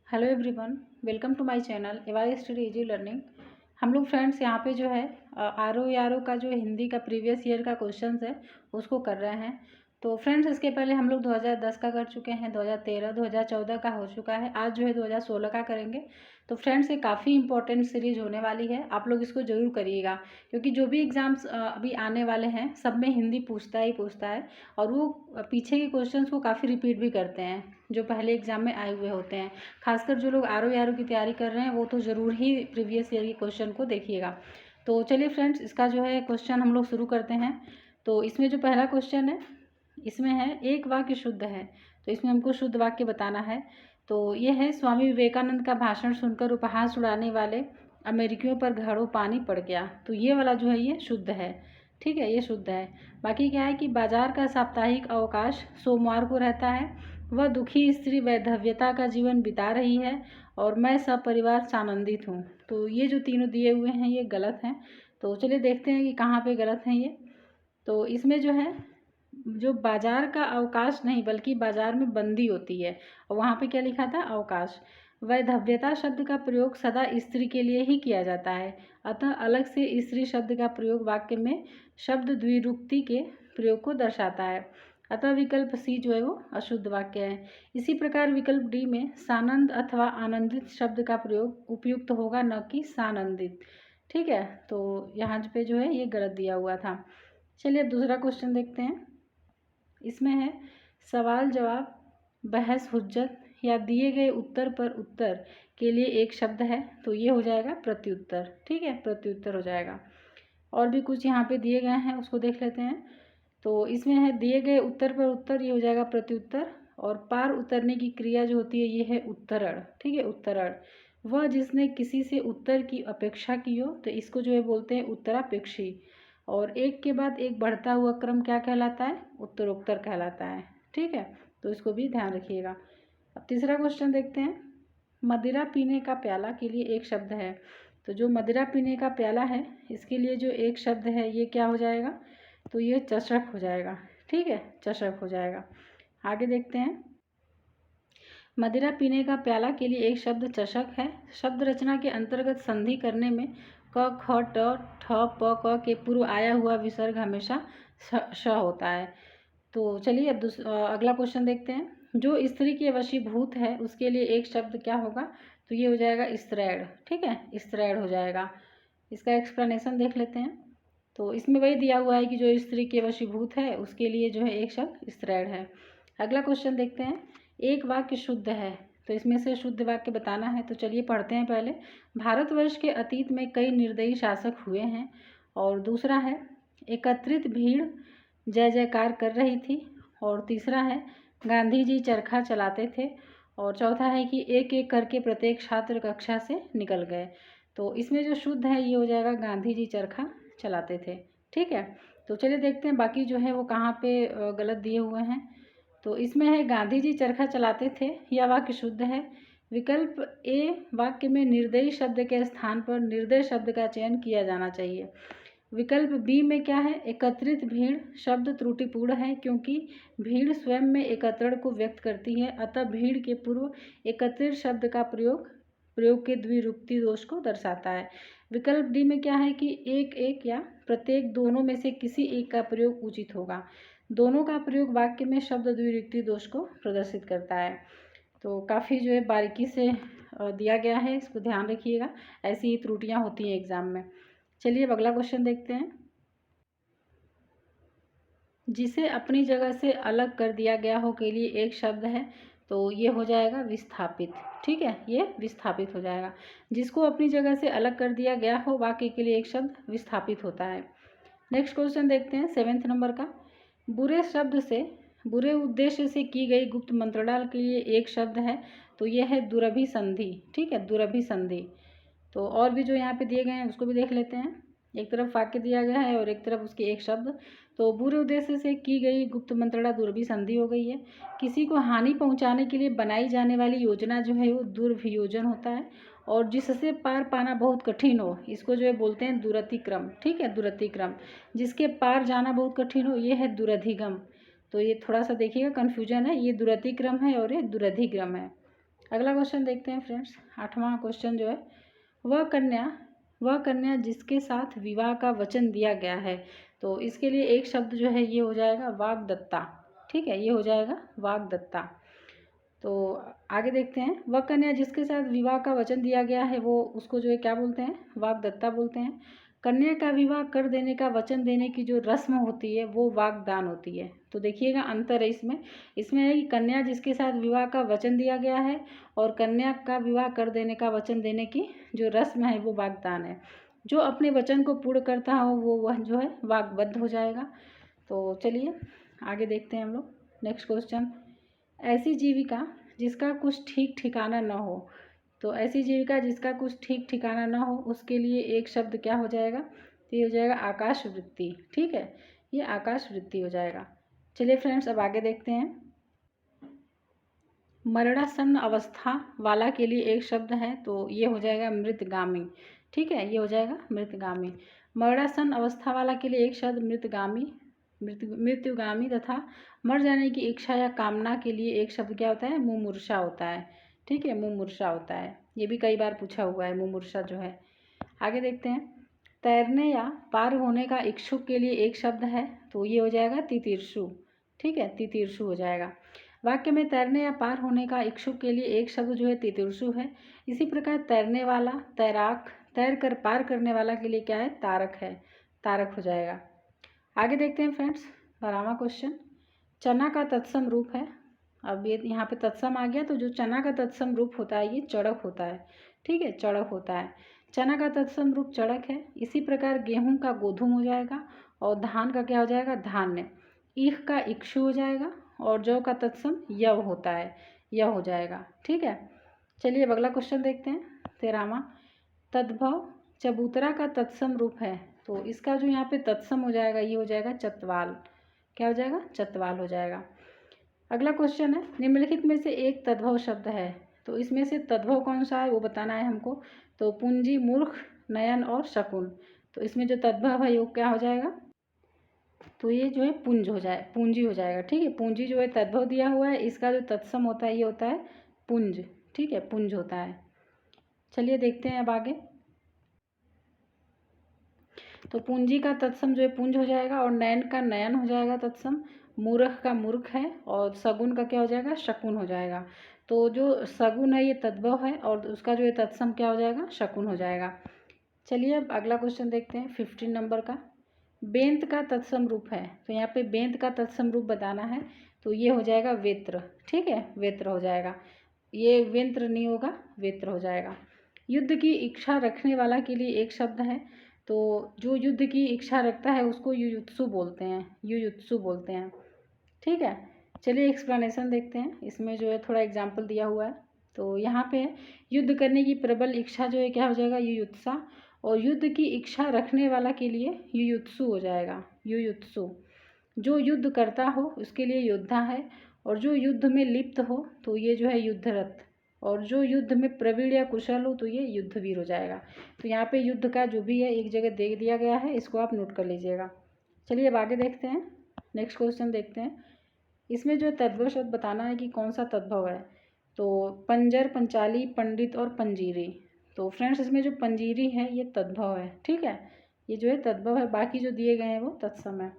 Hello everyone, welcome to my channel AY study easy learning. हम लोग friends यहाँ पे जो है आर ओ का जो हिंदी का प्रीवियस ईयर का क्वेश्चंस है उसको कर रहे हैं। तो फ्रेंड्स इसके पहले हम लोग 2010 का कर चुके हैं, 2013, 2014 का हो चुका है, आज जो है 2016 का करेंगे। तो फ्रेंड्स ये काफ़ी इंपॉर्टेंट सीरीज होने वाली है, आप लोग इसको ज़रूर करिएगा क्योंकि जो भी एग्ज़ाम्स अभी आने वाले हैं सब में हिंदी पूछता ही पूछता है और वो पीछे के क्वेश्चंस को काफ़ी रिपीट भी करते हैं जो पहले एग्ज़ाम में आए हुए होते हैं। खासकर जो लोग आर ओ की तैयारी कर रहे हैं वो तो ज़रूर ही प्रीवियस ईयर के क्वेश्चन को देखिएगा। तो चलिए फ्रेंड्स इसका जो है क्वेश्चन हम लोग शुरू करते हैं। तो इसमें जो पहला क्वेश्चन है इसमें है एक वाक्य शुद्ध है, तो इसमें हमको शुद्ध वाक्य बताना है। तो ये है, स्वामी विवेकानंद का भाषण सुनकर उपहास उड़ाने वाले अमेरिकियों पर घड़ों पानी पड़ गया। तो ये वाला जो है ये शुद्ध है, ठीक है, ये शुद्ध है। बाकी क्या है कि बाजार का साप्ताहिक अवकाश सोमवार को रहता है, वह दुखी स्त्री वैधव्यता का जीवन बिता रही है और मैं सब परिवार सानंदित हूँ। तो ये जो तीनों दिए हुए हैं ये गलत हैं। तो चलिए देखते हैं कि कहाँ पे गलत हैं ये। तो इसमें जो है जो बाजार का अवकाश नहीं बल्कि बाजार में बंदी होती है और वहाँ पे क्या लिखा था, अवकाश। वैधव्यता शब्द का प्रयोग सदा स्त्री के लिए ही किया जाता है, अतः अलग से स्त्री शब्द का प्रयोग वाक्य में शब्द द्विरुक्ति के प्रयोग को दर्शाता है, अतः विकल्प सी जो है वो अशुद्ध वाक्य है। इसी प्रकार विकल्प डी में सानंद अथवा आनंदित शब्द का प्रयोग उपयुक्त होगा, न कि सानंदित। ठीक है, तो यहाँ पे जो है ये गलत दिया हुआ था। चलिए दूसरा क्वेश्चन देखते हैं। इसमें है सवाल जवाब, बहस हुज्जत या दिए गए उत्तर पर उत्तर के लिए एक शब्द है, तो ये हो जाएगा प्रत्युत्तर। ठीक है, प्रत्युत्तर हो जाएगा। और भी कुछ यहाँ पे दिए गए हैं उसको देख लेते हैं। तो इसमें है दिए गए उत्तर पर उत्तर, ये हो जाएगा प्रत्युत्तर। और पार उतरने की क्रिया जो होती है ये है उत्तरण। ठीक है, उत्तरण। वह जिसने किसी से उत्तर की अपेक्षा की हो तो इसको जो है बोलते हैं उत्तरापेक्षी। और एक के बाद एक बढ़ता हुआ क्रम क्या कहलाता है, उत्तरोत्तर कहलाता है। ठीक है, तो इसको भी ध्यान रखिएगा। अब तीसरा क्वेश्चन देखते हैं। मदिरा पीने का प्याला के लिए एक शब्द है, तो जो मदिरा पीने का प्याला है इसके लिए जो एक शब्द है ये क्या हो जाएगा, तो ये चषक हो जाएगा। ठीक है, चषक हो जाएगा। आगे देखते हैं। मदिरा पीने का प्याला के लिए एक शब्द चषक है। शब्द रचना के अंतर्गत संधि करने में क ख ट ठ प क के पूर्व आया हुआ विसर्ग हमेशा श होता है। तो चलिए अब अगला क्वेश्चन देखते हैं। जो स्त्री के वशीभूत है उसके लिए एक शब्द क्या होगा, तो ये हो जाएगा स्त्रैण। ठीक है, स्त्रैण हो जाएगा। इसका एक्सप्लेनेशन देख लेते हैं। तो इसमें वही दिया हुआ है कि जो स्त्री के वशीभूत है उसके लिए जो है एक शब्द स्त्रैण है। अगला क्वेश्चन देखते हैं। एक वाक्य शुद्ध है, तो इसमें से शुद्ध वाक्य बताना है। तो चलिए पढ़ते हैं पहले। भारतवर्ष के अतीत में कई निर्दयी शासक हुए हैं। और दूसरा है एकत्रित भीड़ जय जयकार कर रही थी। और तीसरा है गांधी जी चरखा चलाते थे। और चौथा है कि एक एक करके प्रत्येक छात्र कक्षा से निकल गए। तो इसमें जो शुद्ध है ये हो जाएगा गांधी जी चरखा चलाते थे। ठीक है, तो चलिए देखते हैं बाकी जो है वो कहाँ पे गलत दिए हुए हैं। तो इसमें है गांधी जी चरखा चलाते थे, यह वाक्य शुद्ध है। विकल्प ए वाक्य में निर्दयी शब्द के स्थान पर निर्दय शब्द का चयन किया जाना चाहिए। विकल्प बी में क्या है, एकत्रित भीड़ शब्द त्रुटिपूर्ण है क्योंकि भीड़ स्वयं में एकत्रण को व्यक्त करती है, अतः भीड़ के पूर्व एकत्रित शब्द का प्रयोग के द्विरुक्ति दोष को दर्शाता है। विकल्प डी में क्या है कि एक एक या प्रत्येक दोनों में से किसी एक का प्रयोग उचित होगा। दोनों का प्रयोग वाक्य में शब्द द्विरुक्ति दोष को प्रदर्शित करता है। तो काफ़ी जो है बारीकी से दिया गया है, इसको ध्यान रखिएगा, ऐसी ही त्रुटियां होती हैं एग्जाम में। चलिए अब अगला क्वेश्चन देखते हैं। जिसे अपनी जगह से अलग कर दिया गया हो के लिए एक शब्द है, तो ये हो जाएगा विस्थापित। ठीक है, ये विस्थापित हो जाएगा। जिसको अपनी जगह से अलग कर दिया गया हो वाक्य के लिए एक शब्द विस्थापित होता है। नेक्स्ट क्वेश्चन देखते हैं 7th नंबर का। बुरे शब्द से बुरे उद्देश्य से की गई गुप्त मंत्रणा के लिए एक शब्द है, तो यह है दुरभिसंधि। ठीक है, दुरभिसंधि। तो और भी जो यहाँ पे दिए गए हैं उसको भी देख लेते हैं। एक तरफ वाक्य दिया गया है और एक तरफ उसके एक शब्द। तो बुरे उद्देश्य से की गई गुप्त मंत्रणा दुर्भिसंधि हो गई है। किसी को हानि पहुंचाने के लिए बनाई जाने वाली योजना जो है वो दुर्भियोजन होता है। और जिससे पार पाना बहुत कठिन हो इसको जो है बोलते हैं दुरतिक्रम। ठीक है, दुरतिक्रम। जिसके पार जाना बहुत कठिन हो ये है दुरधिगम। तो ये थोड़ा सा देखिएगा कन्फ्यूजन है, ये दुरतिक्रम है और ये दुरधिगम है। अगला क्वेश्चन देखते हैं फ्रेंड्स। 8वां क्वेश्चन जो है, वह कन्या जिसके साथ विवाह का वचन दिया गया है। तो इसके लिए एक शब्द जो है ये हो जाएगा वाग्दत्ता। ठीक है, ये हो जाएगा वाग्दत्ता। तो आगे देखते हैं, वह कन्या जिसके साथ विवाह का वचन दिया गया है वो उसको जो है क्या बोलते हैं, वाग्दत्ता बोलते हैं। कन्या का विवाह कर देने का वचन देने की जो रस्म होती है वो वागदान होती है। तो देखिएगा अंतर है इसमें है कि कन्या जिसके साथ विवाह का वचन दिया गया है और कन्या का विवाह कर देने का वचन देने की जो रस्म है वो वागदान है। जो अपने वचन को पूर्ण करता हो वो वह जो है वाग्बद्ध हो जाएगा। तो चलिए आगे देखते हैं हम लोग। नेक्स्ट क्वेश्चन, ऐसी जीविका जिसका कुछ ठीक ठिकाना न हो। तो ऐसी जीविका जिसका कुछ ठीक ठिकाना ना हो उसके लिए एक शब्द क्या हो जाएगा, तो ये हो जाएगा आकाश वृत्ति। ठीक है, ये आकाश वृत्ति हो जाएगा। चलिए फ्रेंड्स अब आगे देखते हैं। मरणासन्न अवस्था वाला के लिए एक शब्द है, तो ये हो जाएगा मृतगामी। ठीक है, ये हो जाएगा मृतगामी। मरणासन्न अवस्था वाला के लिए एक शब्द मृत्युगामी तथा मर जाने की इच्छा या कामना के लिए एक शब्द क्या होता है, मुमूर्षा होता है। ठीक है, मुमूर्षा होता है। ये भी कई बार पूछा हुआ है मुमूर्षा जो है। आगे देखते हैं, तैरने या पार होने का इच्छुक के लिए एक शब्द है, तो ये हो जाएगा तितीर्षु। ठीक है, तितीर्षु हो जाएगा। वाक्य में तैरने या पार होने का इच्छुक के लिए एक शब्द जो है तितीर्षु है। इसी प्रकार तैरने वाला, तैराक, तैर कर पार करने वाला के लिए क्या है, तारक है, तारक हो जाएगा। आगे देखते हैं फ्रेंड्स 12वां क्वेश्चन, चना का तत्सम रूप है। अब ये यहाँ पे तत्सम आ गया, तो जो चना का तत्सम रूप होता है ये चड़क होता है। ठीक है, चड़क होता है। चना का तत्सम रूप चड़क है। इसी प्रकार गेहूं का गोधूम हो जाएगा और धान का क्या हो जाएगा, धान्य। ईख का इक्षु हो जाएगा और जौ का तत्सम यव होता है, यव हो जाएगा। ठीक है, चलिए अब अगला क्वेश्चन देखते हैं 13वां, तद्भव चबूतरा का तत्सम रूप है। तो इसका जो यहाँ पे तत्सम हो जाएगा ये हो जाएगा चतवाल। क्या हो जाएगा, चतवाल हो जाएगा। अगला क्वेश्चन है, निम्नलिखित में से एक तद्भव शब्द है। तो इसमें से तद्भव कौन सा है वो बताना है हमको। तो पूंजी, मूर्ख, नयन और शकुन। तो इसमें जो तद्भव है वो क्या हो जाएगा, तो ये जो है पुंज हो जाए, पूंजी हो जाएगा। ठीक है, पूंजी जो है तद्भव दिया हुआ है, इसका जो तत्सम होता है ये होता है पुंज। ठीक है, पुंज होता है। चलिए देखते हैं अब आगे। तो पूंजी का तत्सम जो है पुंज हो जाएगा और नयन का नयन हो जाएगा तत्सम। मूर्ख का मूर्ख है और सगुन का क्या हो जाएगा, शकुन हो जाएगा। तो जो सगुन है ये तद्भव है और उसका जो है तत्सम क्या हो जाएगा, शकुन हो जाएगा। चलिए अब अगला क्वेश्चन देखते हैं 15 नंबर का, बेंत का तत्सम रूप है। तो यहाँ पे बेंत का तत्सम रूप बताना है, तो ये हो जाएगा वेत्र। ठीक है, वेत्र हो जाएगा। ये वेंत्र नहीं होगा, वेत्र हो जाएगा। युद्ध की इच्छा रखने वाला के लिए एक शब्द है। तो जो युद्ध की इच्छा रखता है उसको युयुत्सु बोलते हैं, युयुत्सु बोलते हैं। ठीक है, चलिए एक्सप्लेनेशन देखते हैं। इसमें जो है थोड़ा एग्जाम्पल दिया हुआ है। तो यहाँ पे युद्ध करने की प्रबल इच्छा जो है क्या हो जाएगा, युयुत्सा। और युद्ध की इच्छा रखने वाला के लिए युयुत्सु हो जाएगा, युयुत्सु। जो युद्ध करता हो उसके लिए योद्धा है और जो युद्ध में लिप्त हो तो ये जो है युद्धरत। और जो युद्ध में प्रवीण या कुशल हो तो ये युद्धवीर हो जाएगा। तो यहाँ पे युद्ध का जो भी है एक जगह दे दिया गया है, इसको आप नोट कर लीजिएगा। चलिए अब आगे देखते हैं, नेक्स्ट क्वेश्चन देखते हैं। इसमें जो तद्भव शब्द बताना है कि कौन सा तद्भव है। तो पंजर, पंचाली, पंडित और पंजीरी। तो फ्रेंड्स इसमें जो पंजीरी है ये तद्भव है। ठीक है, ये जो है तद्भव है, बाकी जो दिए गए हैं वो तत्सम है।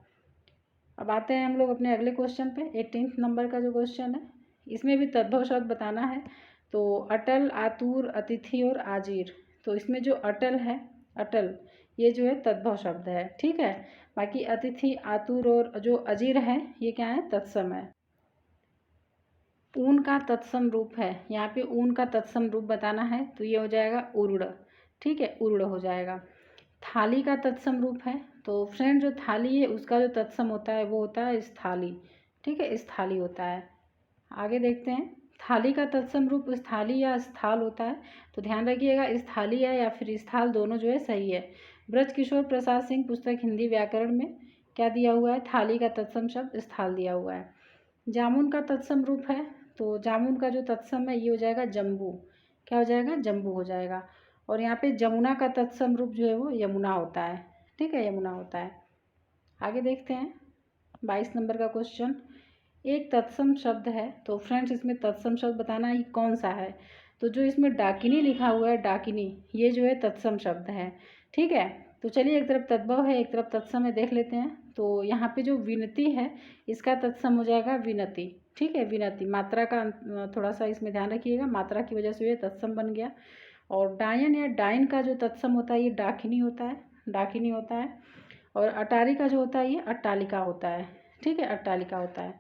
अब आते हैं हम लोग अपने अगले क्वेश्चन पे। 18 नंबर का जो क्वेश्चन है इसमें भी तद्भव शब्द बताना है। तो अटल, आतुर, अतिथि और आजीर। तो इसमें जो अटल है, अटल, ये जो है तद्भव शब्द है। ठीक है, बाकी अतिथि, आतुर और जो अजीर है ये क्या है, तत्सम है। ऊन का तत्सम रूप है, यहाँ पे ऊन का तत्सम रूप बताना है, तो ये हो जाएगा उरुड़। ठीक है, उरुड़ हो जाएगा। थाली का तत्सम रूप है। तो फ्रेंड जो थाली है उसका जो तत्सम होता है वो होता है स्थाली। ठीक है, स्थाली होता है। आगे देखते हैं, थाली का तत्सम रूप स्थाली या स्थाल होता है। तो ध्यान रखिएगा, स्थाली है या फिर स्थाल दोनों जो है सही है। ब्रज किशोर प्रसाद सिंह पुस्तक हिंदी व्याकरण में क्या दिया हुआ है, थाली का तत्सम शब्द स्थाल दिया हुआ है। जामुन का तत्सम रूप है। तो जामुन का जो तत्सम है ये हो जाएगा जम्बू। क्या हो जाएगा, जम्बू हो जाएगा। और यहाँ पे जमुना का तत्सम रूप जो है वो यमुना होता है। ठीक है, यमुना होता है। आगे देखते हैं 22 नंबर का क्वेश्चन, एक तत्सम शब्द है। तो फ्रेंड्स इसमें तत्सम शब्द बताना है कौन सा है। तो जो इसमें डाकिनी लिखा हुआ है, डाकिनी, ये जो है तत्सम शब्द है। ठीक है, तो चलिए एक तरफ तद्भव है, एक तरफ तत्सम है, देख लेते हैं। तो यहाँ पे जो विनती है इसका तत्सम हो जाएगा विनति। ठीक है, विनति। मात्रा का थोड़ा सा इसमें ध्यान रखिएगा, मात्रा की वजह से ये तत्सम बन गया। और डायन या डाइन का जो तत्सम होता है ये डाकिनी होता है, डाकिनी होता है। और अटारी का जो होता है ये अट्टालिका होता है। ठीक है, अट्टालिका होता है।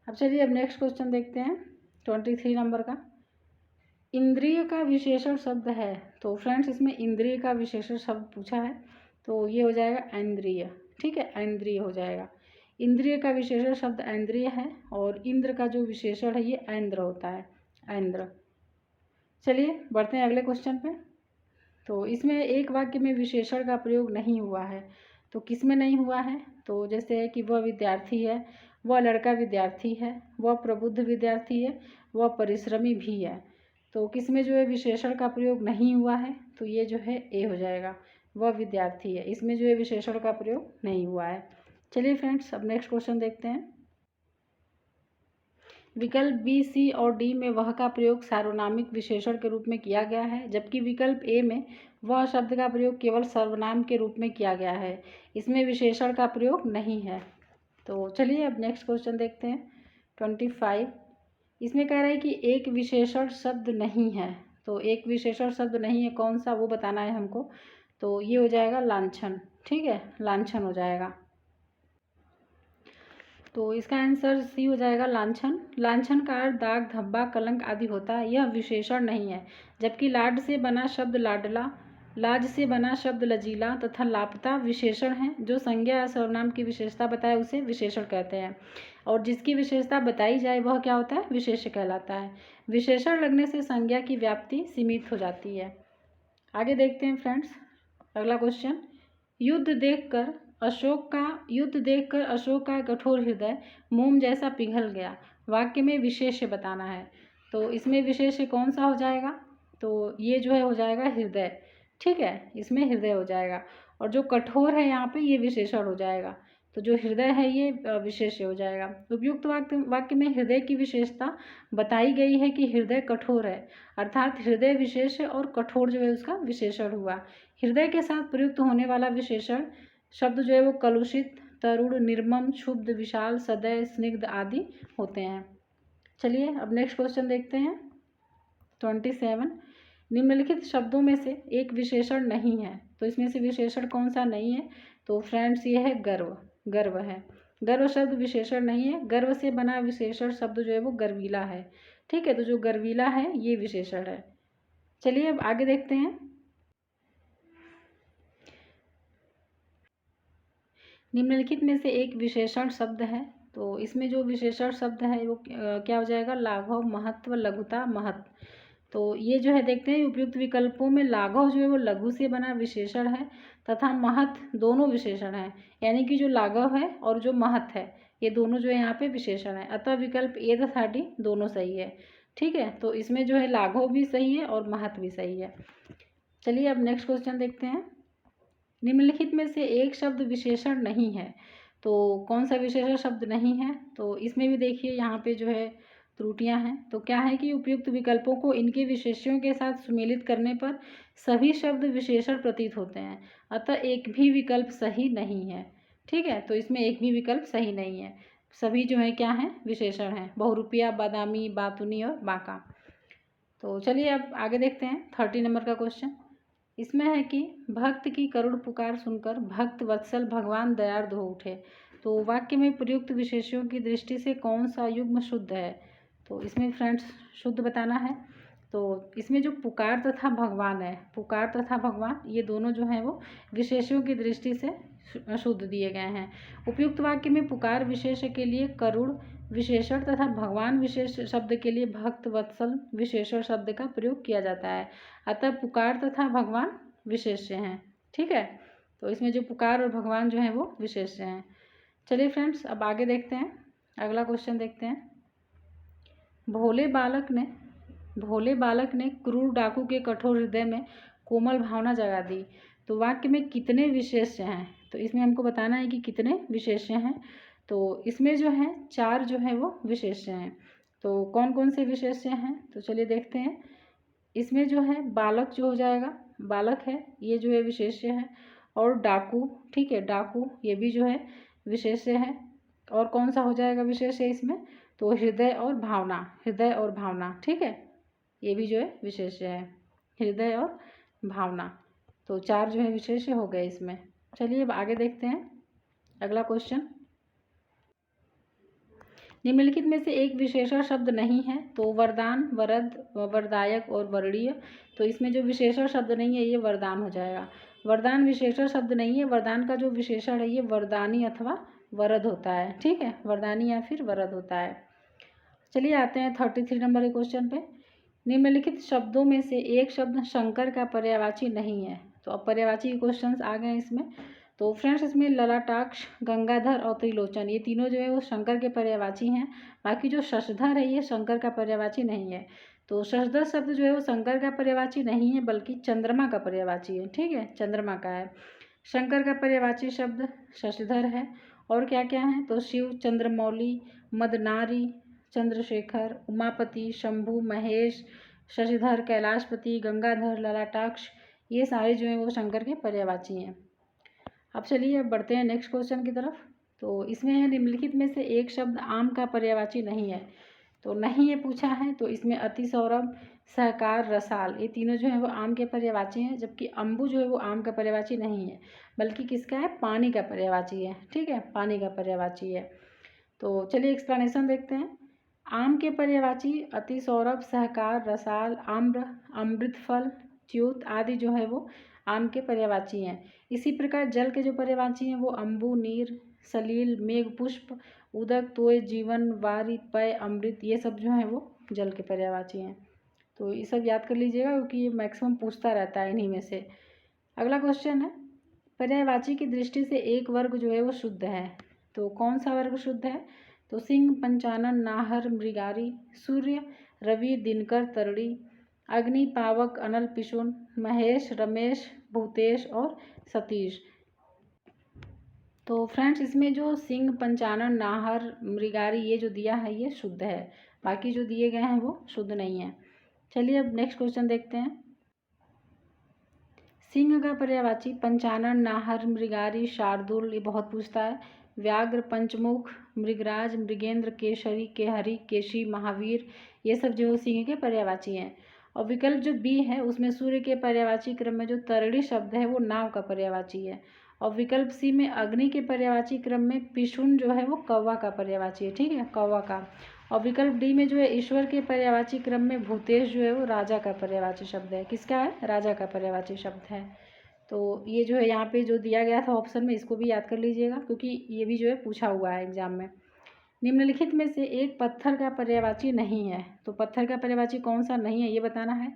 अब चलिए अब नेक्स्ट क्वेश्चन देखते हैं 23 नंबर का। इंद्रिय का विशेषण शब्द है। तो फ्रेंड्स इसमें इंद्रिय का विशेषण शब्द पूछा है, तो ये हो जाएगा ऐन्द्रिय। ठीक है, ऐन्द्रिय हो जाएगा। इंद्रिय का विशेषण शब्द ऐन्द्रिय है और इंद्र का जो विशेषण है ये ऐन्द्र होता है, ऐन्द्र। चलिए बढ़ते हैं अगले क्वेश्चन पे। तो इसमें एक वाक्य में विशेषण का प्रयोग नहीं हुआ है। तो किस में नहीं हुआ है? तो जैसे है कि वह विद्यार्थी है, वह लड़का विद्यार्थी है, वह प्रबुद्ध विद्यार्थी है, वह परिश्रमी भी है। तो किस में जो है विशेषण का प्रयोग नहीं हुआ है? तो ये जो है ए हो जाएगा, वह विद्यार्थी है। इसमें जो है विशेषण का प्रयोग नहीं हुआ है। चलिए फ्रेंड्स अब नेक्स्ट क्वेश्चन देखते हैं। विकल्प बी, सी और डी में वह का प्रयोग सार्वनामिक विशेषण के रूप में किया गया है, जबकि विकल्प ए में वह शब्द का प्रयोग केवल सर्वनाम के रूप में किया गया है। इसमें विशेषण का प्रयोग नहीं है। तो चलिए अब नेक्स्ट क्वेश्चन देखते हैं 25। इसमें कह रहा है कि एक विशेषण शब्द नहीं है। तो एक विशेषण शब्द नहीं है, कौन सा वो बताना है हमको। तो ये हो जाएगा लांछन। ठीक है, लांछन हो जाएगा। तो इसका आंसर सी हो जाएगा, लांछन। लांछन का अर्थ दाग, धब्बा, कलंक आदि होता है, यह विशेषण नहीं है। जबकि लाड से बना शब्द लाडला, लाज से बना शब्द लजीला तथा लापता विशेषण है। जो संज्ञा या सर्वनाम की विशेषता बताए उसे विशेषण कहते हैं, और जिसकी विशेषता बताई जाए वह क्या होता है? विशेष्य कहलाता है। विशेषण लगने से संज्ञा की व्याप्ति सीमित हो जाती है। आगे देखते हैं फ्रेंड्स अगला क्वेश्चन। युद्ध देखकर अशोक का कठोर हृदय मोम जैसा पिघल गया। वाक्य में विशेष्य बताना है। तो इसमें विशेष्य कौन सा हो जाएगा? तो ये जो है हो जाएगा हृदय। ठीक है, इसमें हृदय हो जाएगा, और जो कठोर है यहाँ पे ये विशेषण हो जाएगा। तो जो हृदय है ये विशेष्य हो जाएगा। उपयुक्त वाक्य में हृदय की विशेषता बताई गई है कि हृदय कठोर है, अर्थात हृदय विशेष्य और कठोर जो है उसका विशेषण हुआ। हृदय के साथ प्रयुक्त होने वाला विशेषण शब्द जो है वो कलुषित, तरुण, निर्मम, क्षुब्ध, विशाल, सदैव, स्निग्ध आदि होते हैं। चलिए अब नेक्स्ट क्वेश्चन देखते हैं 27। निम्नलिखित शब्दों में से एक विशेषण नहीं है। तो इसमें से विशेषण कौन सा नहीं है? तो फ्रेंड्स ये है गर्व। गर्व है, गर्व शब्द विशेषण नहीं है। गर्व से बना विशेषण शब्द जो है वो गर्वीला है। ठीक है, तो जो गर्वीला है ये विशेषण है। चलिए अब आगे देखते हैं। निम्नलिखित में से एक विशेषण शब्द है। तो इसमें जो विशेषण शब्द है वो क्या हो जाएगा? लाघव, महत्व, लघुता, महत्व। तो ये जो है देखते हैं उपयुक्त विकल्पों में लाघव जो है वो लघु से बना विशेषण है तथा महत्व दोनों विशेषण है। यानी कि जो लाघव है और जो महत्व है ये दोनों जो है यहाँ पे विशेषण है। अतः विकल्प ए तथा डी दोनों सही है। ठीक है, तो इसमें जो है लाघव भी सही है और महत्व भी सही है। चलिए अब नेक्स्ट क्वेश्चन देखते हैं। निम्नलिखित में से एक शब्द विशेषण नहीं है। तो कौन सा विशेषण शब्द नहीं है? तो इसमें भी देखिए यहाँ पे जो है त्रुटियां हैं। तो क्या है कि उपयुक्त विकल्पों को इनके विशेष्यों के साथ सुमेलित करने पर सभी शब्द विशेषण प्रतीत होते हैं, अतः एक भी विकल्प सही नहीं है। ठीक है, तो इसमें एक भी विकल्प सही नहीं है। सभी जो है क्या है? विशेषण हैं। बहुरूपिया, बादामी, बातुनी और बांका। तो चलिए अब आगे देखते हैं 30 नंबर का क्वेश्चन। इसमें है कि भक्त की करुण पुकार सुनकर भक्त वत्सल भगवान दयार्द हो उठे। तो वाक्य में प्रयुक्त विशेषों की दृष्टि से कौन सा युग्म शुद्ध है? तो इसमें फ्रेंड्स शुद्ध बताना है। तो इसमें जो पुकार तथा भगवान है, पुकार तथा भगवान ये दोनों जो हैं वो विशेषों की दृष्टि से शुद्ध दिए गए हैं। उपयुक्त वाक्य में पुकार विशेष के लिए करुण विशेषण तथा भगवान विशेष शब्द के लिए भक्त वत्सल विशेषण शब्द का प्रयोग किया जाता है। अतः पुकार तथा भगवान विशेष्य हैं। ठीक है, तो इसमें जो पुकार और भगवान जो हैं वो विशेष्य हैं। चलिए फ्रेंड्स अब आगे देखते हैं, अगला क्वेश्चन देखते हैं। भोले बालक ने क्रूर डाकू के कठोर हृदय में कोमल भावना जगा दी। तो वाक्य में कितने विशेष्य हैं? तो इसमें हमको बताना है कि कितने विशेष्य हैं। तो इसमें जो है 4 जो है वो विशेष्य हैं। तो कौन कौन से विशेष्य हैं, तो चलिए देखते हैं। इसमें जो है बालक जो हो जाएगा, बालक है ये जो है विशेष्य है। और डाकू, ठीक है, डाकू ये भी जो है विशेष्य है। और कौन सा हो जाएगा विशेष्य इसमें, तो हृदय और भावना, हृदय और भावना, ठीक है, ये भी जो है विशेष्य है, हृदय और भावना। तो 4 जो है विशेष्य हो गए इसमें। चलिए अब आगे देखते हैं अगला क्वेश्चन। निम्नलिखित में से एक विशेषण शब्द नहीं है, तो वरदान, वरद, वरदायक और वरणीय। तो इसमें जो विशेषण शब्द नहीं है ये वरदान हो जाएगा। वरदान विशेषण शब्द नहीं है, वरदान का जो विशेषण है ये वरदानी अथवा वरद होता है, ठीक है, वरदानी या फिर वरद होता है। चलिए आते हैं 33 नंबर के क्वेश्चन पे। निम्नलिखित शब्दों में से एक शब्द शंकर का पर्यायवाची नहीं है। तो अब पर्यायवाची के क्वेश्चंस आ गए इसमें। तो फ्रेंड्स इसमें ललाटाक्ष, गंगाधर और त्रिलोचन ये तीनों जो है वो शंकर के पर्यायवाची हैं। बाकी जो शशधर है ये शंकर का पर्यायवाची नहीं है। तो शशधर शब्द जो है वो शंकर का पर्यायवाची नहीं है बल्कि चंद्रमा का पर्यायवाची है, ठीक है, चंद्रमा का है। शंकर का पर्यायवाची शब्द शशधर है। और क्या क्या है, तो शिव, चंद्रमौली, मदनारी, चंद्रशेखर, उमापति, शंभु, महेश, शशिधर, कैलाशपति, गंगाधर, ललाटाक्ष ये सारे जो हैं वो शंकर के पर्यायवाची हैं। अब चलिए अब बढ़ते हैं नेक्स्ट क्वेश्चन की तरफ। तो इसमें है निम्नलिखित में से एक शब्द आम का पर्यायवाची नहीं है। तो नहीं ये पूछा है, तो इसमें अति सौरभ, सहकार, रसाल ये तीनों जो है वो आम के पर्यायवाची हैं, जबकि अम्बु जो है वो आम का पर्यायवाची नहीं है बल्कि किसका है, पानी का पर्यायवाची है, ठीक है, पानी का पर्यायवाची है। तो चलिए एक्सप्लेनेशन देखते हैं। आम के पर्यायवाची अति सौरभ, सहकार, रसाल, आम्र, अमृतफल, च्युत आदि जो है वो आम के पर्यायवाची हैं। इसी प्रकार जल के जो पर्यायवाची हैं वो अम्बु, नीर, सलील, मेघ पुष्प, उदक, तोय, जीवन, वारी, पय, अमृत ये सब जो हैं वो जल के पर्यायवाची हैं। तो ये सब याद कर लीजिएगा क्योंकि ये मैक्सिमम पूछता रहता है इन्हीं में से। अगला क्वेश्चन है, पर्यायवाची की दृष्टि से एक वर्ग जो है वो शुद्ध है। तो कौन सा वर्ग शुद्ध है, तो सिंह, पंचानन, नाहर, मृगारी, सूर्य, रवि, दिनकर, तरड़ी, अग्नि, पावक, अनल, पिशुन, महेश, रमेश, भूतेश और सतीश। तो फ्रेंड्स इसमें जो सिंह, पंचानन, नाहर, मृगारी ये जो दिया है ये शुद्ध है, बाकी जो दिए गए हैं वो शुद्ध नहीं है। चलिए अब नेक्स्ट क्वेश्चन देखते हैं। सिंह का पर्यायवाची पंचानन, नाहर, मृगारी, शार्दुल ये बहुत पूछता है, व्याघ्र, पंचमुख, मृगराज, मृगेंद्र, केशरी, केहरी, केशी, महावीर ये सब जो सिंह के पर्यायवाची हैं। और विकल्प जो बी है उसमें सूर्य के पर्यायवाची क्रम में जो तरड़ी शब्द है वो नाव का पर्यायवाची है। और विकल्प सी में अग्नि के पर्यायवाची क्रम में पिशुन जो है वो कौवा का पर्यायवाची है, ठीक है, कौवा का। और विकल्प डी में जो है ईश्वर के पर्यायवाची क्रम में भूतेश जो है वो राजा का पर्यायवाची शब्द है, किसका है, राजा का पर्यायवाची शब्द है। तो ये जो है यहाँ पे जो दिया गया था ऑप्शन में इसको भी याद कर लीजिएगा क्योंकि ये भी जो है पूछा हुआ है एग्जाम में। निम्नलिखित में से एक पत्थर का पर्यायवाची नहीं है। तो पत्थर का पर्यायवाची कौन सा नहीं है ये बताना है।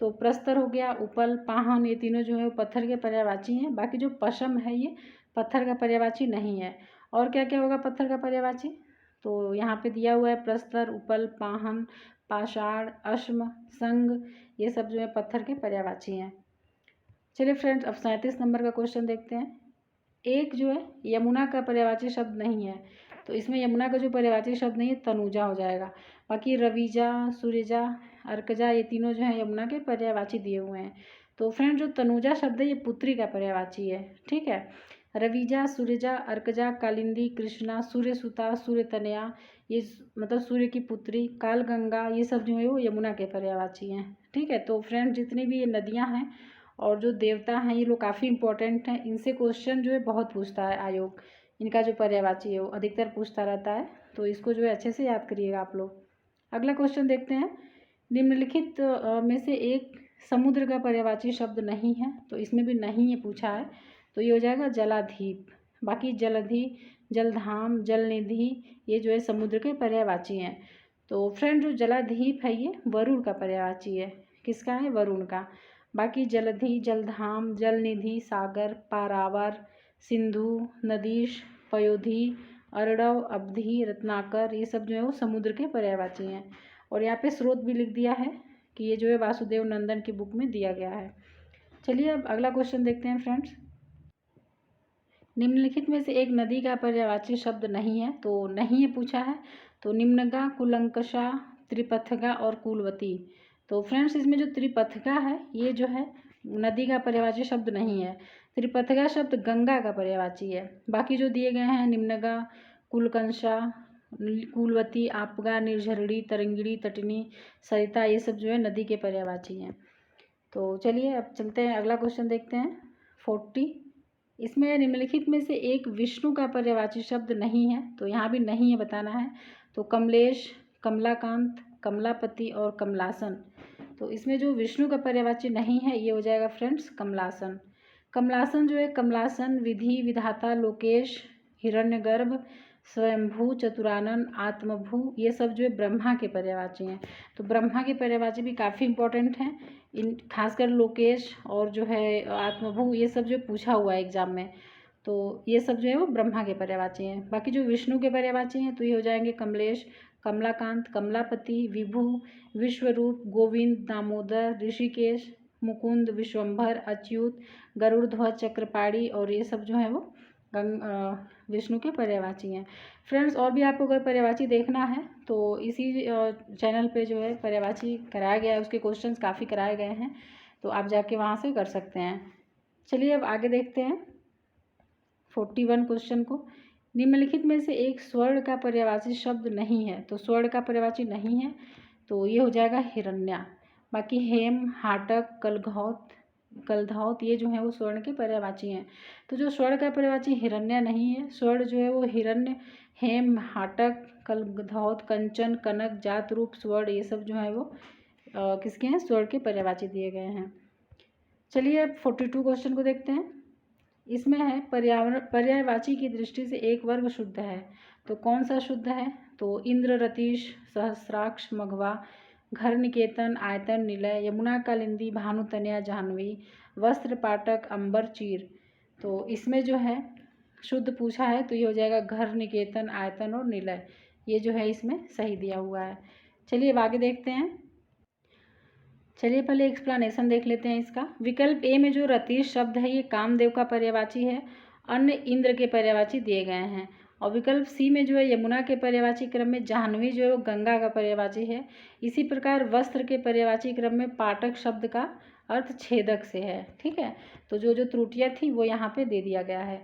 तो प्रस्तर हो गया, उपल, पाहन ये तीनों जो है वो पत्थर के पर्यायवाची हैं। बाकी जो पशम है ये पत्थर का पर्यायवाची नहीं है। और क्या क्या होगा पत्थर का पर्यायवाची, तो यहाँ पे दिया हुआ है प्रस्तर, उपल, पाहन, पाषाण, अश्म, संग ये सब जो है पत्थर के पर्यायवाची हैं। चलिए फ्रेंड्स अब 37 नंबर का क्वेश्चन देखते हैं। एक जो है यमुना का पर्यायवाची शब्द नहीं है। तो इसमें यमुना का जो पर्यायवाची शब्द नहीं है तनुजा हो जाएगा। बाकी रवीजा, सूर्यजा, अर्कजा ये तीनों जो है यमुना के पर्यायवाची दिए हुए हैं। तो फ्रेंड जो तनुजा शब्द है ये पुत्री का पर्यायवाची है, ठीक है। रवीजा, सूर्यजा, अर्कजा, कालिंदी, कृष्णा, सूर्यसुता, सूर्यतनया ये मतलब सूर्य की पुत्री, कालगंगा ये सब जो है वो यमुना के पर्यायवाची हैं, ठीक है। तो फ्रेंड जितनी भी ये नदियाँ हैं और जो देवता हैं ये लोग काफ़ी इंपॉर्टेंट हैं, इनसे क्वेश्चन जो है बहुत पूछता है आयोग, इनका जो पर्यायवाची है वो अधिकतर पूछता रहता है। तो इसको जो है अच्छे से याद करिएगा आप लोग। अगला क्वेश्चन देखते हैं। निम्नलिखित में से एक समुद्र का पर्यायवाची शब्द नहीं है। तो इसमें भी नहीं ये पूछा है, तो ये हो जाएगा जलाधीप। बाकी जलधि, जलधाम, जलनिधि ये जो है समुद्र के पर्यायवाची हैं। तो फ्रेंड जो जलाधीप है ये वरुण का पर्यायवाची है, किसका है, वरुण का। बाकी जलधि, जलधाम, जलनिधि, सागर, पारावार, सिंधु, नदीश, पयोधी, अर्णव, अवधि, रत्नाकर ये सब जो है वो समुद्र के पर्यायवाची हैं। और यहाँ पे स्रोत भी लिख दिया है कि ये जो है वासुदेव नंदन की बुक में दिया गया है। चलिए अब अगला क्वेश्चन देखते हैं फ्रेंड्स। निम्नलिखित में से एक नदी का पर्यायवाची शब्द नहीं है, तो नहीं है पूछा है। तो निम्नगा, कुलंकषा, त्रिपथगा और कुलवती। तो फ्रेंड्स इसमें जो त्रिपथगा है ये जो है नदी का पर्यायवाची शब्द नहीं है। त्रिपथगा शब्द गंगा का पर्यायवाची है। बाकी जो दिए गए हैं निम्नगा, कुलकंशा, कुलवती, आपगा, निर्झरणी, तरंगिणी, तटिनी, सरिता, ये सब जो है नदी के पर्यायवाची हैं। तो चलिए अब चलते हैं, अगला क्वेश्चन देखते हैं 40। इसमें निम्नलिखित में से एक विष्णु का पर्यायवाची शब्द नहीं है, तो यहाँ भी नहीं है बताना है। तो कमलेश, कमलाकांत, कमलापति और कमलासन। तो इसमें जो विष्णु का पर्यायवाची नहीं है ये हो जाएगा फ्रेंड्स कमलासन। कमलासन जो है कमलासन, विधि, विधाता, लोकेश, हिरण्यगर्भ, स्वयंभू, चतुरानन, आत्मभू, ये सब जो है ब्रह्मा के पर्यायवाची हैं। तो ब्रह्मा के पर्यायवाची भी काफ़ी इंपॉर्टेंट हैं। इन खासकर लोकेश और जो है आत्मभू ये सब जो पूछा हुआ है एग्जाम में, तो ये सब जो है वो ब्रह्मा के पर्यायवाची हैं। बाकी जो विष्णु के पर्यायवाची हैं तो ये हो जाएंगे कमलेश, कमलाकांत, कमलापति, विभु, विश्वरूप, गोविंद, दामोदर, ऋषिकेश, मुकुंद, विश्वंभर, अच्युत, गरुड़ध्वज, चक्रपाणी, और ये सब जो है वो विष्णु के पर्यायवाची हैं। फ्रेंड्स और भी आपको अगर पर्यायवाची देखना है तो इसी चैनल पे जो है पर्यायवाची कराया गया है, उसके क्वेश्चंस काफ़ी कराए गए हैं, तो आप जाके वहाँ से कर सकते हैं। चलिए अब आगे देखते हैं 41 क्वेश्चन को। निम्नलिखित में से एक स्वर्ण का पर्यायवाची शब्द नहीं है, तो स्वर्ण का पर्यायवाची नहीं है तो ये हो जाएगा हिरण्या। बाकी हेम, हाटक, कलघौत, कलधौत ये जो है वो स्वर्ण के पर्यायवाची हैं। तो जो स्वर्ण का पर्यायवाची हिरण्या नहीं है, स्वर्ण जो है वो हिरण्य, हेम, हाटक, कलधौत, कंचन, कनक, जात रूप, स्वर्ण, ये सब जो है वो किसके हैं, स्वर्ण के पर्यायवाची दिए गए हैं। चलिए अब 42 क्वेश्चन को देखते हैं। इसमें है पर्यायवाची की दृष्टि से एक वर्ग शुद्ध है, तो कौन सा शुद्ध है। तो इंद्र, रतीश, सहस्राक्ष, मघवा, घर, निकेतन, आयतन, निलय, यमुना, कालिंदी, भानु, तनया, जाह्नवी, वस्त्र, पाटक, अंबर, चीर। तो इसमें जो है शुद्ध पूछा है तो ये हो जाएगा घर, निकेतन, आयतन और निलय, ये जो है इसमें सही दिया हुआ है। चलिए अब आगे देखते हैं। चलिए पहले एक्सप्लेनेशन देख लेते हैं इसका। विकल्प ए में जो रतीश शब्द है ये कामदेव का पर्यायवाची है, अन्य इंद्र के पर्यायवाची दिए गए हैं। और विकल्प सी में जो है यमुना के पर्यायवाची क्रम में जाह्नवी जो है वो गंगा का पर्यायवाची है। इसी प्रकार वस्त्र के पर्यायवाची क्रम में पाटक शब्द का अर्थ छेदक से है। ठीक है, तो जो जो त्रुटियाँ थी वो यहाँ पे दे दिया गया है।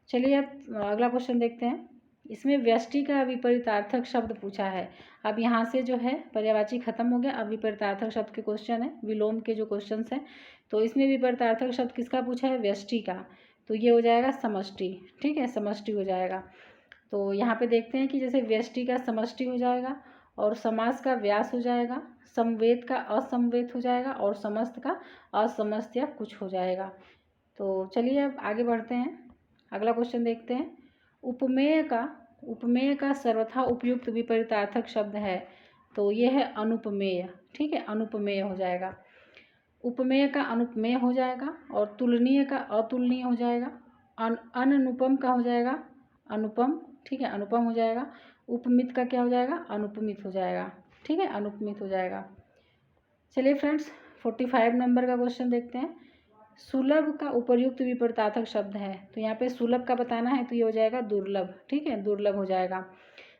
चलिए अब अगला क्वेश्चन देखते हैं। इसमें व्यष्टि का विपरीतार्थक शब्द पूछा है। अब यहाँ से जो है पर्यायवाची खत्म हो गया, अब विपरीतार्थक शब्द के क्वेश्चन है, विलोम के जो क्वेश्चंस हैं। तो इसमें विपरीतार्थक शब्द किसका पूछा है, व्यष्टि का, तो ये हो जाएगा समष्टि। ठीक है, समष्टि हो जाएगा। तो यहाँ पे देखते हैं कि जैसे व्यष्टि का समष्टि हो जाएगा और समास का व्यास हो जाएगा, समवेत का असमवेत हो जाएगा और समस्त का असमस्त या कुछ हो जाएगा। तो चलिए अब आगे बढ़ते हैं, अगला क्वेश्चन देखते हैं। उपमेय का सर्वथा उपयुक्त विपरीतार्थक शब्द है, तो ये है अनुपमेय। ठीक है, अनुपमेय हो जाएगा। उपमेय का अनुपमेय हो जाएगा और तुलनीय का अतुलनीय हो जाएगा। अनुपम का हो जाएगा अनुपम। ठीक है, अनुपम हो जाएगा। उपमित का क्या हो जाएगा, अनुपमित हो जाएगा। ठीक है, अनुपमित हो जाएगा। चलिए फ्रेंड्स 45 नंबर का क्वेश्चन देखते हैं। सुलभ का उपर्युक्त विपरीतार्थक शब्द है, तो यहाँ पे सुलभ का बताना है तो ये हो जाएगा दुर्लभ। ठीक है, दुर्लभ हो जाएगा।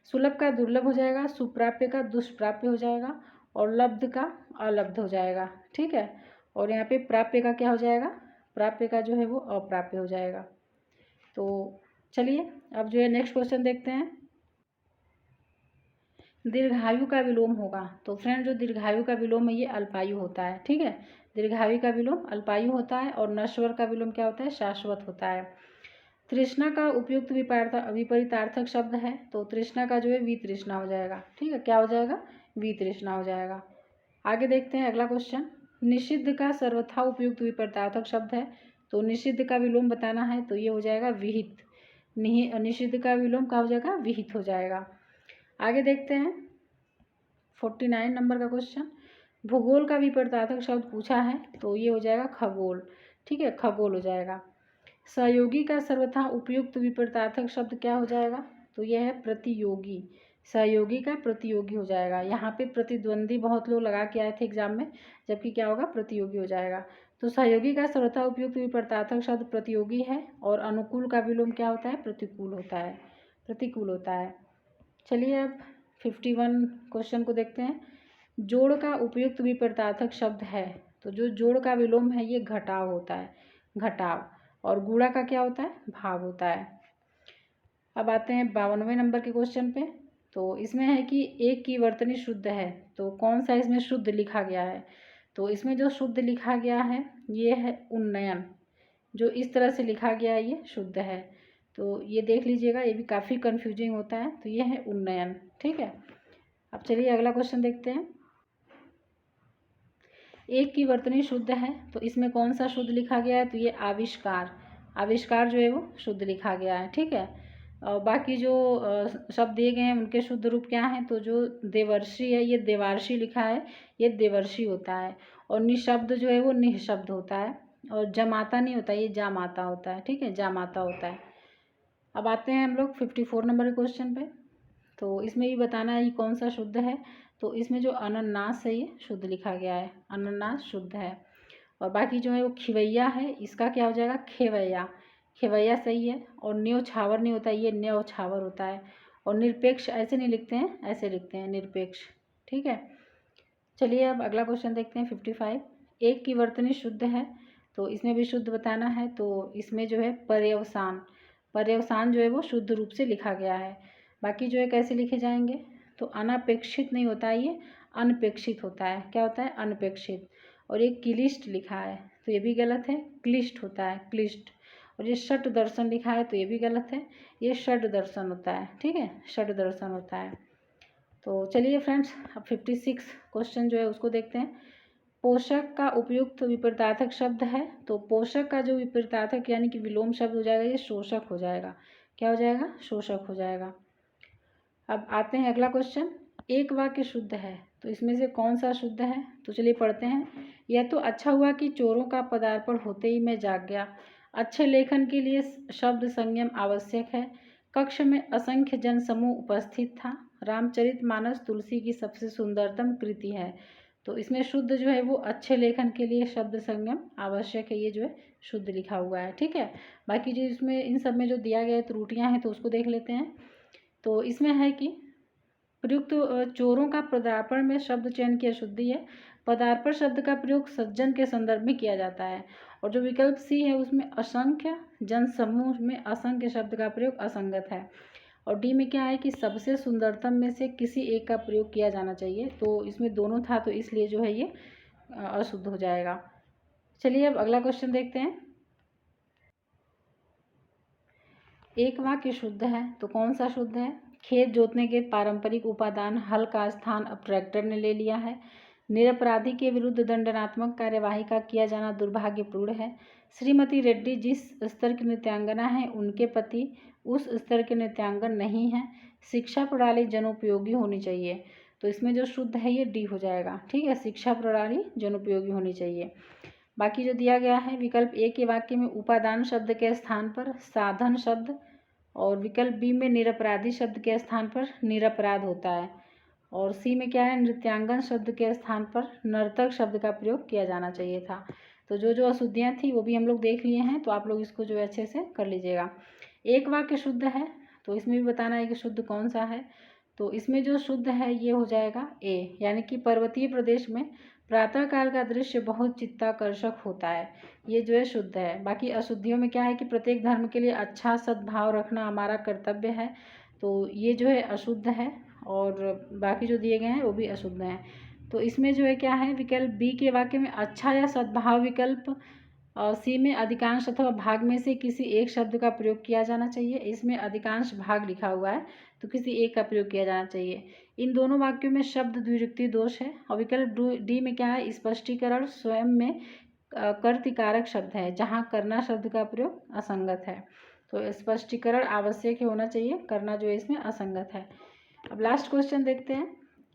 सुलभ का दुर्लभ हो जाएगा, सुप्राप्य का दुष्प्राप्य हो जाएगा और लब्ध का अलब्ध हो जाएगा। ठीक है, और यहाँ पे प्राप्य का क्या हो जाएगा, प्राप्य का जो है वो अप्राप्य हो जाएगा। तो चलिए अब जो है नेक्स्ट क्वेश्चन देखते हैं। दीर्घायु का विलोम होगा, तो फ्रेंड जो दीर्घायु का विलोम है ये अल्पायु होता है। ठीक है, दीर्घायु का विलोम अल्पायु होता है और नश्वर का विलोम क्या होता है, शाश्वत होता है। तृष्णा का उपयुक्त विपरीतार्थक शब्द है, तो तृष्णा का जो है वितृष्णा हो जाएगा। ठीक है, क्या हो जाएगा, वितृष्णा हो जाएगा। आगे देखते हैं अगला क्वेश्चन। निषिद्ध का सर्वथा उपयुक्त विपरीतार्थक शब्द है, तो निषिद्ध का विलोम बताना है तो ये हो जाएगा विहित। निषिद्ध का विलोम क्या हो जाएगा, विहित हो जाएगा। आगे देखते हैं 49 नंबर का क्वेश्चन। भूगोल का विपरीतार्थक शब्द पूछा है तो ये हो जाएगा खगोल। ठीक है, खगोल हो जाएगा। सहयोगी का सर्वथा उपयुक्त विपरीतार्थक शब्द क्या हो जाएगा, तो यह है प्रतियोगी। सहयोगी का प्रतियोगी हो जाएगा। यहाँ पे प्रतिद्वंदी बहुत लोग लगा के आए थे एग्जाम में, जबकि क्या होगा, प्रतियोगी हो जाएगा। तो सहयोगी का सर्वथा उपयुक्त विपरीतार्थक शब्द प्रतियोगी है, और अनुकूल का विलोम क्या होता है, प्रतिकूल होता है, प्रतिकूल होता है। चलिए अब 51 क्वेश्चन को देखते हैं। जोड़ का उपयुक्त विपरीतार्थक शब्द है, तो जो जोड़ का विलोम है ये घटाव होता है, घटाव, और गुणा का क्या होता है, भाग होता है। अब आते हैं 52वें नंबर के क्वेश्चन पे। तो इसमें है कि एक की वर्तनी शुद्ध है, तो कौन सा इसमें शुद्ध लिखा गया है, तो इसमें जो शुद्ध लिखा गया है ये है उन्नयन। जो इस तरह से लिखा गया है ये शुद्ध है, तो ये देख लीजिएगा, ये भी काफ़ी कन्फ्यूजिंग होता है। तो ये है उन्नयन, ठीक है। अब चलिए अगला क्वेश्चन देखते हैं। एक की वर्तनी शुद्ध है, तो इसमें कौन सा शुद्ध लिखा गया है, तो ये आविष्कार, आविष्कार जो है वो शुद्ध लिखा गया है, ठीक है। और बाकी जो शब्द दिए गए हैं उनके शुद्ध रूप क्या हैं, तो जो देवर्षि है ये देवार्षि लिखा है, ये देवर्षि होता है। और निशब्द जो है वो निःशब्द होता है, और जमाता नहीं होता, ये जामाता होता है, ठीक है, जामाता होता है। अब आते हैं हम लोग 54 नंबर के क्वेश्चन पे। तो इसमें भी बताना है ये कौन सा शुद्ध है, तो इसमें जो अनन्नास है ये शुद्ध लिखा गया है, अनन्नास शुद्ध है। और बाकी जो है वो खिवैया है, इसका क्या हो जाएगा, खेवैया, खेवैया सही है। और न्योछावर नहीं होता, ये न्योछावर होता है। और निरपेक्ष ऐसे नहीं लिखते हैं, ऐसे लिखते हैं निरपेक्ष, ठीक है। चलिए अब अगला क्वेश्चन देखते हैं 55। एक की वर्तनी शुद्ध है, तो इसमें भी शुद्ध बताना है। तो इसमें जो है पर्यवसान, पर्यवसान जो है वो शुद्ध रूप से लिखा गया है। बाकी जो है कैसे लिखे जाएंगे, तो अनपेक्षित नहीं होता है, ये अनपेक्षित होता है, क्या होता है, अनपेक्षित। और ये क्लिष्ट लिखा है, तो ये भी गलत है, क्लिष्ट होता है, क्लिष्ट। और ये षट दर्शन लिखा है, तो ये भी गलत है, ये षट दर्शन होता है, ठीक है, षट दर्शन होता है। तो चलिए फ्रेंड्स अब 56 क्वेश्चन जो है उसको देखते हैं। पोषक का उपयुक्त विपरीतार्थक शब्द है, तो पोषक का जो विपरीतार्थक यानी कि विलोम शब्द हो जाएगा ये शोषक हो जाएगा, क्या हो जाएगा, शोषक हो जाएगा। अब आते हैं अगला क्वेश्चन। एक वाक्य शुद्ध है, तो इसमें से कौन सा शुद्ध है, तो चलिए पढ़ते हैं। यह तो अच्छा हुआ कि चोरों का पदार्पण होते ही मैं जाग गया। अच्छे लेखन के लिए शब्द संयम आवश्यक है। कक्ष में असंख्य जन समूह उपस्थित था। रामचरितमानस तुलसी की सबसे सुंदरतम कृति है। तो इसमें शुद्ध जो है वो अच्छे लेखन के लिए शब्द संयम आवश्यक है, ये जो है शुद्ध लिखा हुआ है, ठीक है। बाकी जो इसमें इन सब में जो दिया गया है त्रुटियां हैं तो उसको देख लेते हैं। तो इसमें है कि प्रयुक्त चोरों का पदार्पण में शब्द चयन की अशुद्धि है। पदार्पण शब्द का प्रयोग सज्जन के संदर्भ में किया जाता है। और जो विकल्प सी है उसमें असंख्य जन समूह में असंख्य शब्द का प्रयोग असंगत है। और डी में क्या है कि सबसे सुंदरतम में से किसी एक का प्रयोग किया जाना चाहिए, तो इसमें दोनों था, तो इसलिए जो है ये अशुद्ध हो जाएगा। चलिए अब अगला क्वेश्चन देखते हैं। एक वाक्य शुद्ध है, तो कौन सा शुद्ध है। खेत जोतने के पारंपरिक उपादान हल का स्थान अब ट्रैक्टर ने ले लिया है। निरपराधी के विरुद्ध दंडात्मक कार्यवाही का किया जाना दुर्भाग्यपूर्ण है। श्रीमती रेड्डी जिस स्तर की नृत्यांगना है उनके पति उस स्तर के नृत्यांगन नहीं है। शिक्षा प्रणाली जनोपयोगी होनी चाहिए, तो इसमें जो शुद्ध है ये डी हो जाएगा, ठीक है, शिक्षा प्रणाली जनोपयोगी होनी चाहिए। बाकी जो दिया गया है विकल्प ए के वाक्य में उपादान शब्द के स्थान पर साधन शब्द, और विकल्प बी में निरपराधी शब्द के स्थान पर निरपराध होता है। और सी में क्या है, नृत्यांगन शब्द के स्थान पर नर्तक शब्द का प्रयोग किया जाना चाहिए था। तो जो जो अशुद्धियाँ थी वो भी हम लोग देख लिए हैं, तो आप लोग इसको जो है अच्छे से कर लीजिएगा। एक वाक्य शुद्ध है, तो इसमें भी बताना है कि शुद्ध कौन सा है। तो इसमें जो शुद्ध है ये हो जाएगा ए, यानी कि पर्वतीय प्रदेश में प्रातःकाल का दृश्य बहुत चित्ताकर्षक होता है, ये जो है शुद्ध है। बाकी अशुद्धियों में क्या है कि प्रत्येक धर्म के लिए अच्छा सद्भाव रखना हमारा कर्तव्य है, तो ये जो है अशुद्ध है। और बाकी जो दिए गए हैं वो भी अशुद्ध हैं। तो इसमें जो है क्या है, विकल्प बी के वाक्य में अच्छा या सद्भाव विकल्प, सी में अधिकांश अथवा भाग में से किसी एक शब्द का प्रयोग किया जाना चाहिए। इसमें अधिकांश भाग लिखा हुआ है, तो किसी एक का प्रयोग किया जाना चाहिए। इन दोनों वाक्यों में शब्द द्विरुक्ति दोष है। और विकल्प डी में क्या है, स्पष्टीकरण स्वयं में कर्तिकारक शब्द है, जहाँ करना शब्द का प्रयोग असंगत है। तो स्पष्टीकरण आवश्यक होना चाहिए, करना जो है इसमें असंगत है। अब लास्ट क्वेश्चन देखते हैं।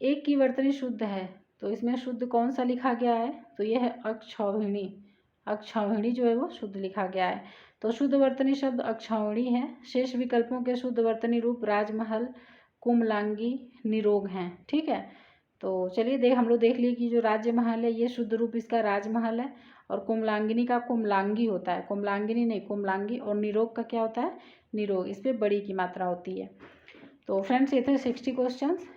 एक की वर्तनी शुद्ध है, तो इसमें शुद्ध कौन सा लिखा गया है, तो यह है अक्षौहिणी, अक्षौहिणी जो है वो शुद्ध लिखा गया है। तो शुद्ध वर्तनी शब्द अक्षौहिणी है। शेष विकल्पों के शुद्ध वर्तनी रूप राजमहल, कुमलांगी निरोग हैं। ठीक है, तो चलिए हम लोग देख लिए कि जो राजमहल है ये शुद्ध रूप इसका राजमहल है, और कुमलांगिनी का कुमलांगी होता है, कुमलांगिनी नहीं कुमलांगी, और निरोग का क्या होता है, निरोग। इस पर बड़ी की मात्रा होती है। तो फ्रेंड्स ये थे 60 क्वेश्चंस।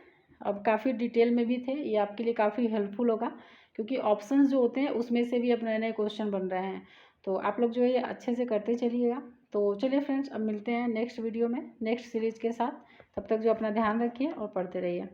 अब काफ़ी डिटेल में भी थे, ये आपके लिए काफ़ी हेल्पफुल होगा, क्योंकि ऑप्शंस जो होते हैं उसमें से भी अब नए नए क्वेश्चन बन रहे हैं। तो आप लोग जो है ये अच्छे से करते चलिएगा। तो चलिए फ्रेंड्स, अब मिलते हैं नेक्स्ट वीडियो में नेक्स्ट सीरीज़ के साथ। तब तक जो अपना ध्यान रखिए और पढ़ते रहिए।